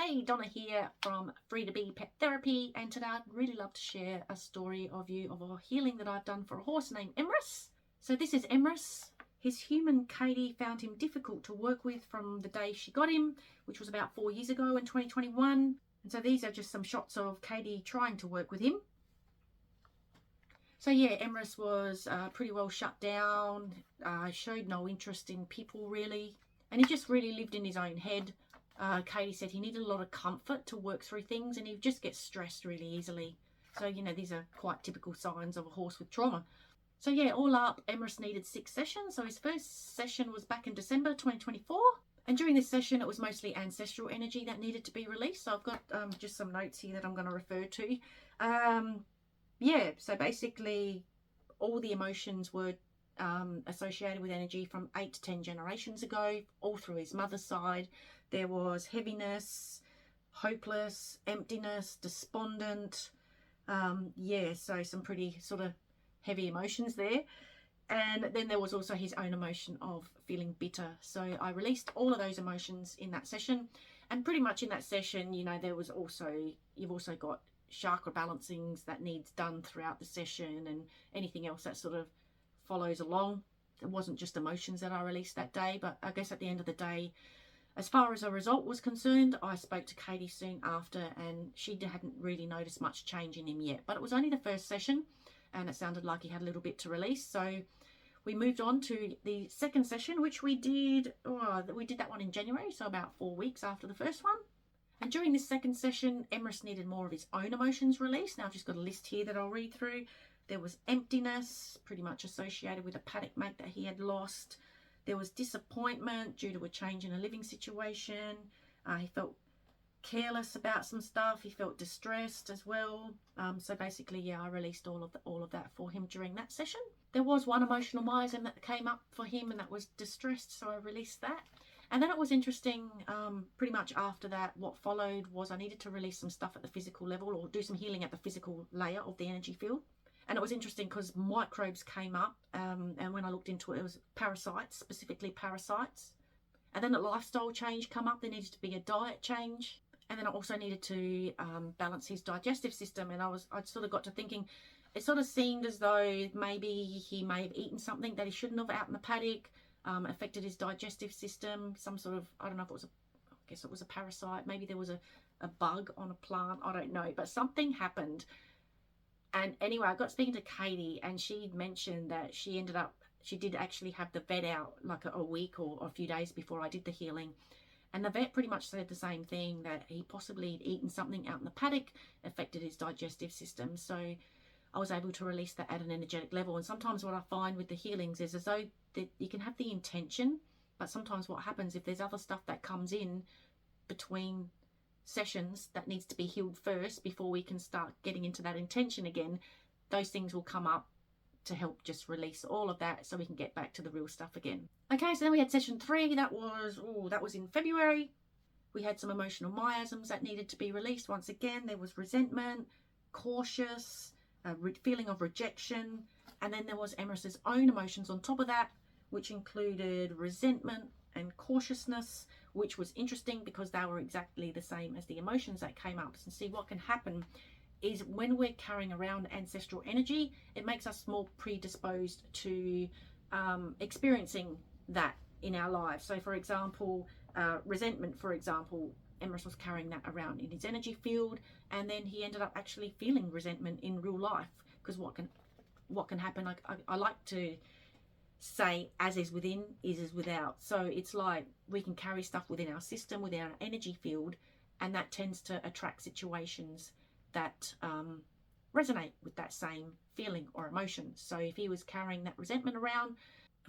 Hey, Donna here from Free to Be Pet Therapy, and today I'd really love to share a story of a healing that I've done for a horse named Emrys. So this is Emrys. His human Katie found him difficult to work with from the day she got him, which was about 4 years ago in 2021. And so these are just some shots of Katie trying to work with him. So yeah, Emrys was pretty well shut down, showed no interest in people really, and he just really lived in his own head. Katie said he needed a lot of comfort to work through things, and he just gets stressed really easily. So, you know, these are quite typical signs of a horse with trauma. So yeah, all up, Emrys needed 6 sessions. So his first session was back in December 2024. And during this session, it was mostly ancestral energy that needed to be released. So I've got just some notes here that I'm going to refer to. Yeah, so basically all the emotions were associated with energy from 8 to 10 generations ago, all through his mother's side. There was heaviness, hopeless, emptiness, despondent. Yeah, so some pretty sort of heavy emotions there. And then there was also his own emotion of feeling bitter. So I released all of those emotions in that session. And pretty much in that session, you know, you've also got chakra balancings that needs done throughout the session, and anything else that sort of follows along. It wasn't just emotions that I released that day, but I guess at the end of the day, as far as a result was concerned, I spoke to Katie soon after, and she hadn't really noticed much change in him yet. But it was only the first session, and it sounded like he had a little bit to release. So we moved on to the second session, which we did that one in January, so about 4 weeks after the first one. And during this second session, Emrys needed more of his own emotions released. Now I've just got a list here that I'll read through. There was emptiness, pretty much associated with a paddock mate that he had lost. There was disappointment due to a change in a living situation. He felt careless about some stuff. He felt distressed as well. So basically, yeah, I released all of that for him during that session. There was one emotional miasm that came up for him, and that was distressed, so I released that. And then it was interesting, pretty much after that, what followed was I needed to release some stuff at the physical level, or do some healing at the physical layer of the energy field. And it was interesting because microbes came up, and when I looked into it, it was parasites, specifically parasites. And then a lifestyle change come up. There needed to be a diet change. And then I also needed to balance his digestive system. And I'd sort of got to thinking, it sort of seemed as though maybe he may have eaten something that he shouldn't have out in the paddock, affected his digestive system, some sort of, I don't know if it was I guess it was a parasite. Maybe there was a bug on a plant. I don't know. But something happened. And anyway, I got speaking to Katie, and she mentioned that she did actually have the vet out like a week or a few days before I did the healing. And the vet pretty much said the same thing, that he possibly had eaten something out in the paddock, affected his digestive system. So I was able to release that at an energetic level. And sometimes what I find with the healings is as though that you can have the intention, but sometimes what happens if there's other stuff that comes in between sessions that needs to be healed first before we can start getting into that intention again, those things will come up to help just release all of that so we can get back to the real stuff again. Okay, so then we had session 3. That was in February. We had some emotional miasms that needed to be released. Once again, there was resentment, cautious, feeling of rejection, and then there was Emrys's own emotions on top of that, which included resentment and cautiousness, which was interesting because they were exactly the same as the emotions that came up. And see, what can happen is when we're carrying around ancestral energy, it makes us more predisposed to experiencing that in our lives. So for example, resentment, for example, Emrys was carrying that around in his energy field, and then he ended up actually feeling resentment in real life, because what can happen, I like to say, as is within is as without. So it's like we can carry stuff within our system, within our energy field, and that tends to attract situations that resonate with that same feeling or emotion. So if he was carrying that resentment around,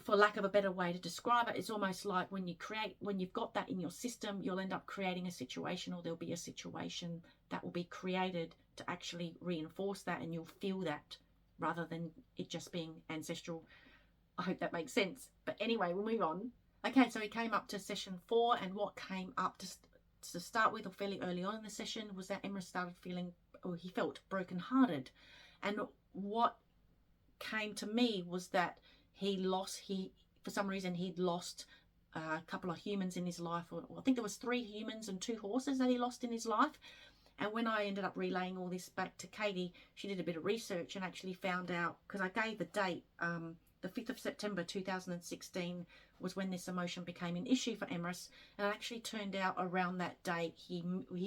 for lack of a better way to describe it, it's almost like when you've got that in your system, you'll end up creating a situation, or there'll be a situation that will be created to actually reinforce that, and you'll feel that rather than it just being ancestral. I hope that makes sense. But anyway, we'll move on. Okay, so he came up to session 4, and what came up to start with, or fairly early on in the session, was that Emrys started feeling, or he felt brokenhearted. And what came to me was that for some reason he'd lost a couple of humans in his life, or I think there was 3 humans and 2 horses that he lost in his life. And when I ended up relaying all this back to Katie, she did a bit of research and actually found out, because I gave the date, the 5th of September 2016 was when this emotion became an issue for Emrys, and it actually turned out around that date he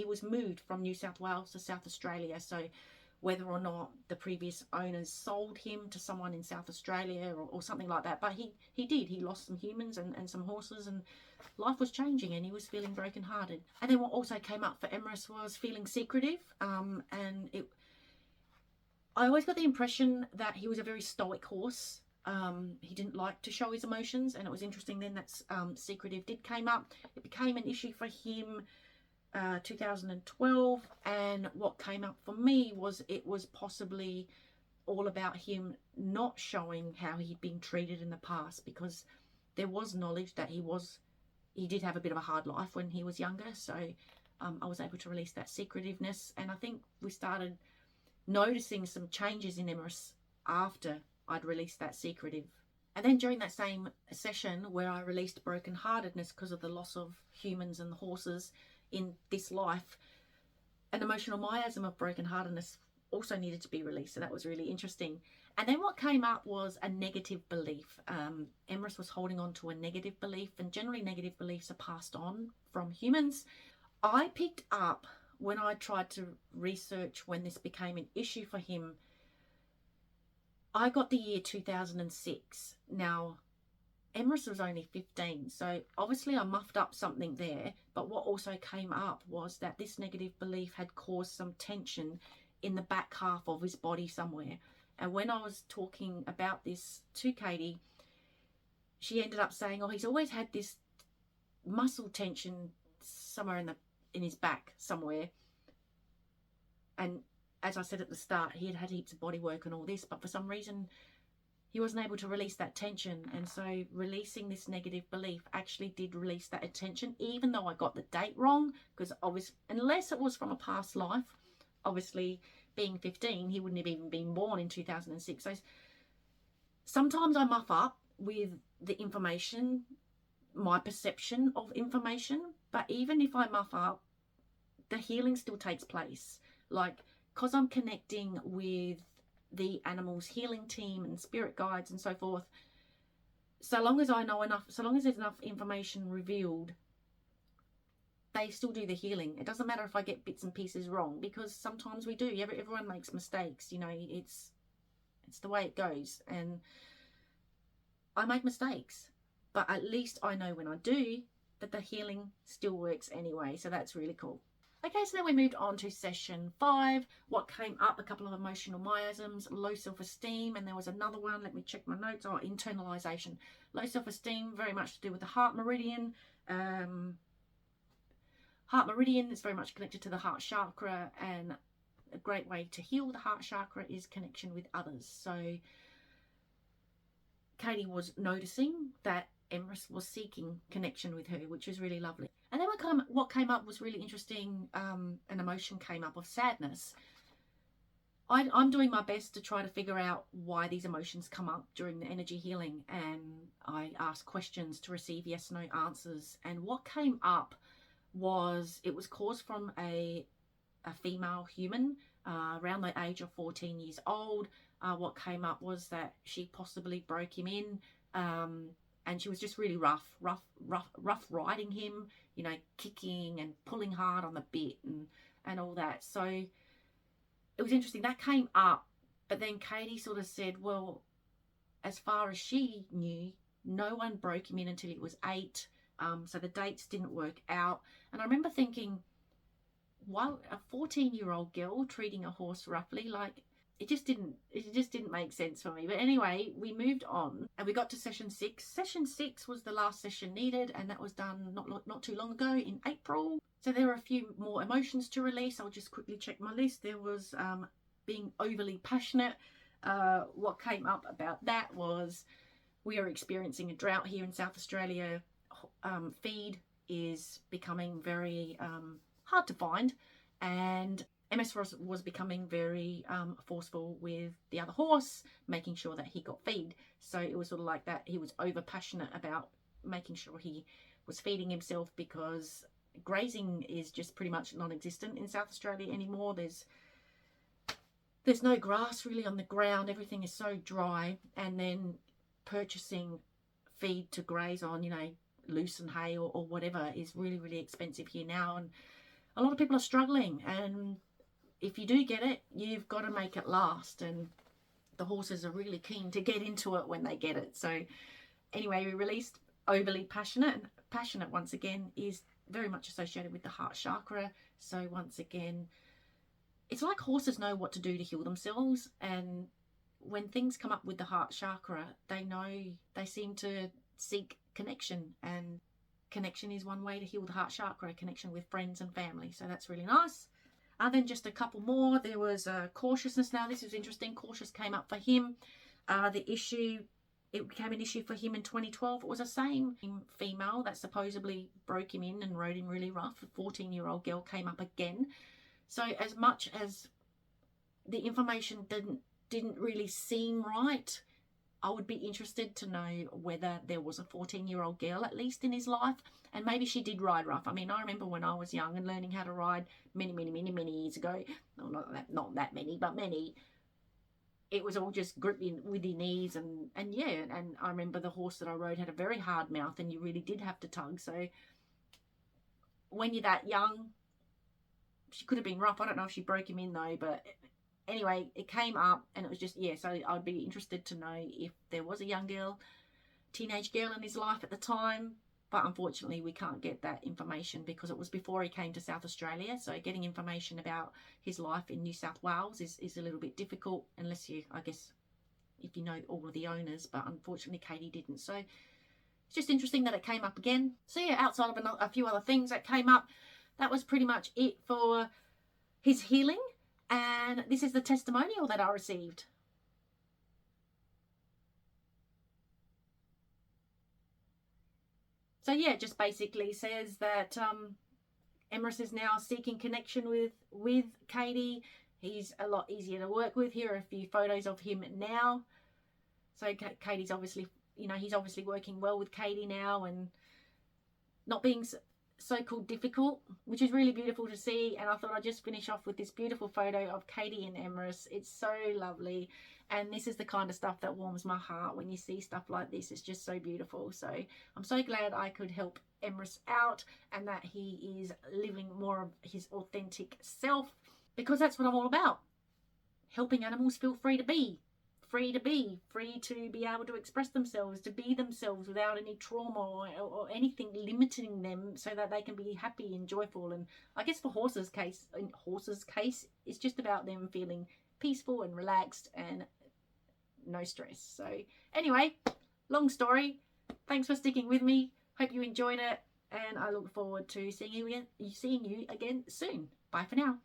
was moved from New South Wales to South Australia. So whether or not the previous owners sold him to someone in South Australia or something like that, but he lost some humans and some horses, and life was changing, and he was feeling brokenhearted. And then what also came up for Emrys was feeling secretive, and I always got the impression that he was a very stoic horse. He didn't like to show his emotions, and it was interesting then that secretive did came up. It became an issue for him 2012, and what came up for me was it was possibly all about him not showing how he'd been treated in the past, because there was knowledge that he did have a bit of a hard life when he was younger. So I was able to release that secretiveness, and I think we started noticing some changes in Emrys after I'd released that secretive. And then during that same session where I released brokenheartedness because of the loss of humans and the horses in this life, an emotional miasm of brokenheartedness also needed to be released. So that was really interesting. And then what came up was a negative belief. Emrys was holding on to a negative belief, and generally negative beliefs are passed on from humans. I picked up, when I tried to research when this became an issue for him, I got the year 2006. Now, Emrys was only 15, so obviously I muffed up something there, but what also came up was that this negative belief had caused some tension in the back half of his body somewhere. And when I was talking about this to Katie, she ended up saying, oh, he's always had this muscle tension somewhere in his back somewhere. And as I said at the start, he had had heaps of body work and all this, but for some reason he wasn't able to release that tension. And so releasing this negative belief actually did release that attention, even though I got the date wrong, because obviously, unless it was from a past life, obviously being 15, he wouldn't have even been born in 2006. So sometimes I muff up with the information, my perception of information, but even if I muff up, the healing still takes place. Like, because I'm connecting with the animal's healing team and spirit guides and so forth, so long as I know enough, so long as there's enough information revealed, they still do the healing. It doesn't matter if I get bits and pieces wrong, because sometimes we do. Everyone makes mistakes, you know, it's the way it goes, and I make mistakes, but at least I know when I do that the healing still works anyway. So that's really cool. Okay, so then we moved on to session 5. What came up? A couple of emotional miasms, low self-esteem, and there was another one. Let me check my notes. Oh, internalization. Low self-esteem, very much to do with the heart meridian. Heart meridian is very much connected to the heart chakra, and a great way to heal the heart chakra is connection with others. So Katie was noticing that Emrys was seeking connection with her, which is really lovely. And then what came up was really interesting. An emotion came up of sadness. I'm doing my best to try to figure out why these emotions come up during the energy healing, and I ask questions to receive yes/no answers. And what came up was it was caused from a female human around the age of 14 years old. What came up was that she possibly broke him in, and she was just really rough riding him, you know, kicking and pulling hard on the bit and all that. So it was interesting that came up, but then Katie sort of said, well, as far as she knew, no one broke him in until he was 8. So the dates didn't work out. And I remember thinking, why a 14-year-old girl treating a horse roughly? Like, it just didn't make sense for me. But anyway, we moved on and we got to session 6. Session 6 was the last session needed, and that was done not too long ago in April. So there were a few more emotions to release. I'll just quickly check my list. There was being overly passionate. What came up about that was we are experiencing a drought here in South Australia. Feed is becoming very hard to find, and Emrys was becoming very forceful with the other horse, making sure that he got feed. So it was sort of like that. He was over passionate about making sure he was feeding himself, because grazing is just pretty much non-existent in South Australia anymore. There's no grass really on the ground. Everything is so dry, and then purchasing feed to graze on, you know, lucerne hay or whatever, is really, really expensive here now, and a lot of people are struggling. And if you do get it, you've got to make it last, and the horses are really keen to get into it when they get it. So anyway, we released Overly Passionate, and passionate once again is very much associated with the heart chakra. So once again, it's like horses know what to do to heal themselves, and when things come up with the heart chakra, they know, they seem to seek connection, and connection is one way to heal the heart chakra, connection with friends and family. So that's really nice. And then just a couple more. There was cautiousness. Now this is interesting. Cautious came up for him. It became an issue for him in 2012. It was the same female that supposedly broke him in and rode him really rough. A 14-year-old girl came up again. So as much as the information didn't really seem right, I would be interested to know whether there was a 14-year-old girl at least in his life, and maybe she did ride rough. I mean, I remember when I was young and learning how to ride many years ago. No, not that many, but many. It was all just gripping with your knees, and yeah. And I remember the horse that I rode had a very hard mouth, and you really did have to tug. So when you're that young, she could have been rough. I don't know if she broke him in though, but anyway, it came up, and it was just, yeah, so I'd be interested to know if there was a young girl, teenage girl in his life at the time. But unfortunately, we can't get that information because it was before he came to South Australia. So getting information about his life in New South Wales is a little bit difficult, unless you, I guess, if you know all of the owners. But unfortunately, Katie didn't. So it's just interesting that it came up again. So yeah, outside of a few other things that came up, that was pretty much it for his healing. And this is the testimonial that I received. So yeah, it just basically says that Emrys is now seeking connection with Katie. He's a lot easier to work with. Here are a few photos of him now. So Katie's obviously, you know, he's obviously working well with Katie now, and not being so-called difficult, which is really beautiful to see. And I thought I'd just finish off with this beautiful photo of Katie and Emrys. It's so lovely, and this is the kind of stuff that warms my heart when you see stuff like this. It's just so beautiful. So I'm so glad I could help Emrys out, and that he is living more of his authentic self, because that's what I'm all about. Helping animals feel free to be free to be able to express themselves, to be themselves without any trauma or anything limiting them, so that they can be happy and joyful. And I guess for horses' case, it's just about them feeling peaceful and relaxed and no stress. So anyway, long story. Thanks for sticking with me. Hope you enjoyed it, and I look forward to seeing you again soon. Bye for now.